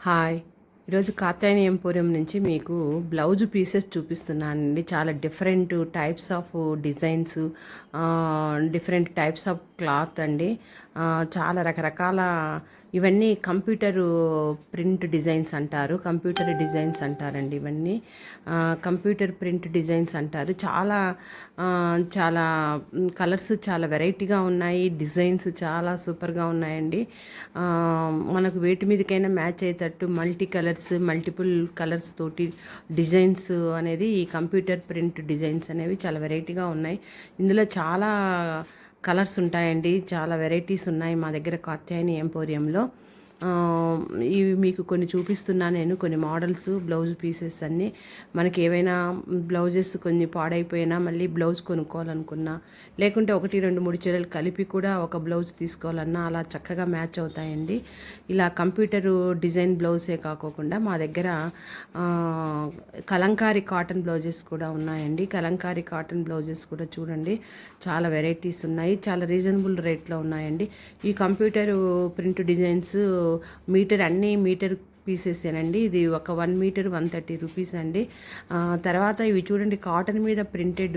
Hi! ఈరోజు Katyayani emporium నుంచి మీకు బ్లౌజ్ పీసెస్ చూపిస్తున్నానండి. చాలా different types of designs, different types of cloth అండి. చాలా రకరకాల ఇవన్నీ కంప్యూటర్ ప్రింట్ డిజైన్స్ అంటారు. కంప్యూటర్ డిజైన్స్ అంటారండి ఇవన్నీ. కంప్యూటర్ ప్రింట్ డిజైన్స్ అంటారు. చాలా చాలా కలర్స్ చాలా వెరైటీగా ఉన్నాయి. డిజైన్స్ చాలా సూపర్గా ఉన్నాయండి. మనకు వేటి మీదకైనా మ్యాచ్ అయ్యేటట్టు మల్టీ కలర్స్, మల్టిపుల్ కలర్స్ తోటి డిజైన్స్ అనేది ఈ కంప్యూటర్ ప్రింట్ డిజైన్స్ అనేవి చాలా వెరైటీగా ఉన్నాయి. ఇందులో చాలా కలర్స్ ఉంటాయండి. చాలా వెరైటీస్ ఉన్నాయి మా దగ్గర కాత్యాయని ఎంపోరియంలో. ఇవి మీకు కొన్ని చూపిస్తున్నా నేను, కొన్ని మోడల్స్ బ్లౌజ్ పీసెస్ అన్నీ. మనకి ఏవైనా బ్లౌజెస్ కొన్ని పాడైపోయినా మళ్ళీ బ్లౌజ్ కొనుక్కోవాలనుకున్నా, లేకుంటే 1, 2, 3 చీరలు కలిపి కూడా ఒక బ్లౌజ్ తీసుకోవాలన్నా అలా చక్కగా మ్యాచ్ అవుతాయండి. ఇలా కంప్యూటరు డిజైన్ బ్లౌజే కాకోకుండా మా దగ్గర కలంకారీ కాటన్ బ్లౌజెస్ కూడా ఉన్నాయండి. కలంకారీ కాటన్ బ్లౌజెస్ కూడా చూడండి, చాలా వెరైటీస్ ఉన్నాయి. చాలా రీజనబుల్ రేట్లో ఉన్నాయండి. ఈ కంప్యూటర్ ప్రింట్ డిజైన్స్ అన్ని మీటర్ పీసెసేనండి. ఇది ఒక 1 మీటర్ 130 రూపీస్ అండి. తర్వాత ఇవి చూడండి, కాటన్ మీద ప్రింటెడ్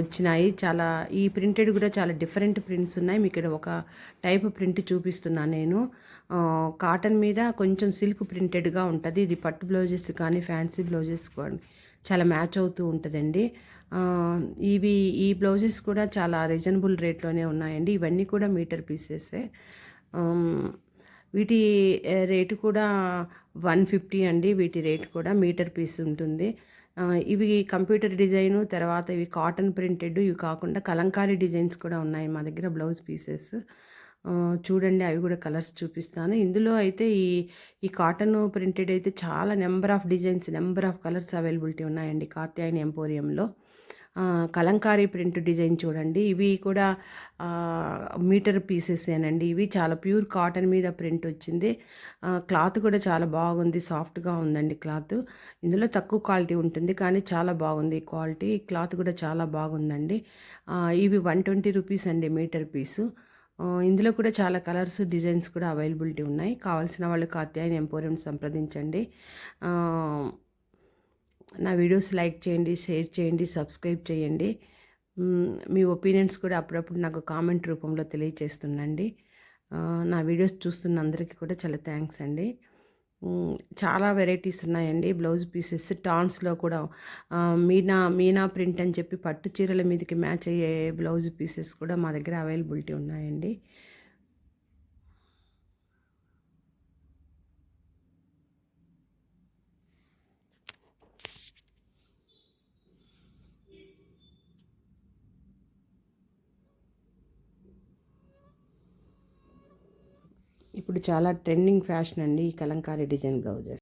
వచ్చినాయి. చాలా ఈ ప్రింటెడ్ కూడా చాలా డిఫరెంట్ ప్రింట్స్ ఉన్నాయి. మీకు ఇక్కడ ఒక టైప్ ప్రింట్ చూపిస్తున్నాను నేను. కాటన్ మీద కొంచెం సిల్క్ ప్రింటెడ్గా ఉంటుంది. ఇది పట్టు బ్లౌజెస్ కానీ ఫ్యాన్సీ బ్లౌజెస్ కానీ చాలా మ్యాచ్ అవుతూ ఉంటుందండి. ఈ బ్లౌజెస్ కూడా చాలా రీజనబుల్ రేట్లోనే ఉన్నాయండి. ఇవన్నీ కూడా మీటర్ పీసెసే. వీటి రేటు కూడా 150 అండి. వీటి రేటు కూడా మీటర్ పీస్ ఉంటుంది. ఇవి కంప్యూటర్ డిజైను, తర్వాత ఇవి కాటన్ ప్రింటెడ్, ఇవి కాకుండా కలంకారీ డిజైన్స్ కూడా ఉన్నాయి మా దగ్గర బ్లౌజ్ పీసెస్. చూడండి, అవి కూడా కలర్స్ చూపిస్తాను. ఇందులో అయితే ఈ కాటన్ ప్రింటెడ్ అయితే చాలా number of designs, number of colours availability ఉన్నాయండి కాత్యాయని ఎంపోరియంలో. కలంకారీ ప్రింట్ డిజైన్ చూడండి, ఇవి కూడా మీటర్ పీసెసేనండి. ఇవి చాలా ప్యూర్ కాటన్ మీద ప్రింట్ వచ్చింది. క్లాత్ కూడా చాలా బాగుంది, సాఫ్ట్గా ఉందండి క్లాత్. ఇందులో తక్కువ క్వాలిటీ ఉంటుంది కానీ చాలా బాగుంది క్వాలిటీ. క్లాత్ కూడా చాలా బాగుందండి. ఇవి 120 రూపీస్ అండి మీటర్ పీసు. ఇందులో కూడా చాలా కలర్స్, డిజైన్స్ కూడా అవైలబిలిటీ ఉన్నాయి. కావాల్సిన వాళ్ళు కాత్యాయని ఎంపోరియం సంప్రదించండి. నా వీడియోస్ లైక్ చేయండి, షేర్ చేయండి, సబ్స్క్రైబ్ చేయండి. మీ ఒపీనియన్స్ కూడా అప్పుడప్పుడు నాకు కామెంట్ రూపంలో తెలియచేస్తుండండి. నా వీడియోస్ చూస్తున్న అందరికీ కూడా చాలా థ్యాంక్స్ అండి. చాలా వెరైటీస్ ఉన్నాయండి బ్లౌజ్ పీసెస్. టాన్స్లో కూడా మీనా ప్రింట్ అని చెప్పి పట్టు చీరల మీదకి మ్యాచ్ అయ్యే బ్లౌజ్ పీసెస్ కూడా మా దగ్గర అవైలబిలిటీ ఉన్నాయండి. ఇప్పుడు చాలా ట్రెండింగ్ ఫ్యాషన్ అండి ఈ కలంకారీ డిజైన్ బ్లౌజెస్.